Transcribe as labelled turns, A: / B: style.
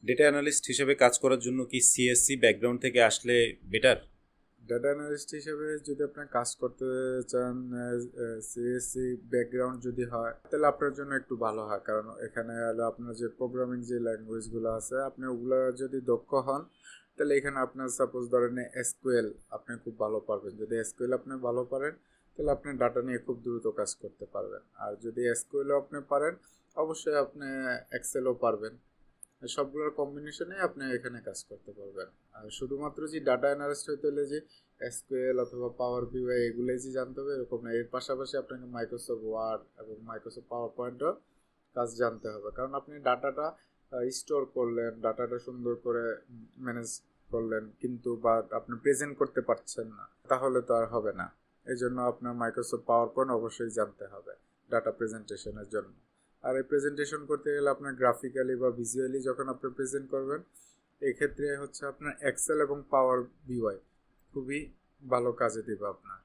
A: Data analyst হিসেবে কাজ করার জন্য কি সিএসসি ব্যাকগ্রাউন্ড থেকে আসলে বেটার?
B: ডাটা অ্যানালিস্ট হিসেবে যদি আপনি কাজ করতে চান, সিএসসি ব্যাকগ্রাউন্ড যদি হয় তাহলে আপনার জন্য একটু ভালো হয়, কারণ এখানে হলো আপনার যে প্রোগ্রামিং যে ল্যাঙ্গুয়েজগুলো আছে আপনি ওগুলো যদি দক্ষ হন তাহলে এখানে আপনার সাপোজ ধরেন এসকিউএল আপনি খুব ভালো পারবেন। যদি এসকিউএল আপনি ভালো পারেন তাহলে আপনি ডাটা নিয়ে খুব দ্রুত কাজ করতে পারবেন। আর যদি এসকিউএলও আপনি পারেন অবশ্যই আপনি এক্সেলও পারবেন। সবগুলোর কম্বিনেশনে আপনি এখানে কাজ করতে পারবেন। আর শুধুমাত্র যে ডাটা অ্যানালিস্ট হইতে হলে যে এসকিউএল অথবা পাওয়ার বিআই এগুলোই যে জানতে হবে এরকম না, এর পাশাপাশি আপনাকে মাইক্রোসফট ওয়ার্ড এবং মাইক্রোসফট পাওয়ার পয়েন্টও কাজ জানতে হবে, কারণ আপনি ডাটাটা স্টোর করলেন, ডাটাটা সুন্দর করে ম্যানেজ করলেন, কিন্তু বা আপনি প্রেজেন্ট করতে পারছেন না, তাহলে তো আর হবে না। এই জন্য আপনার মাইক্রোসফট পাওয়ার পয়েন্ট অবশ্যই জানতে হবে ডাটা প্রেজেন্টেশনের জন্য। আর এই প্রেজেন্টেশন করতে গেলে আপনার গ্রাফিক্যালি বা ভিজুয়ালি যখন আপনি প্রেজেন্ট করবেন এক্ষেত্রে হচ্ছে আপনার এক্সেল এবং পাওয়ার বিওয়াই খুবই ভালো কাজে দিবে আপনার।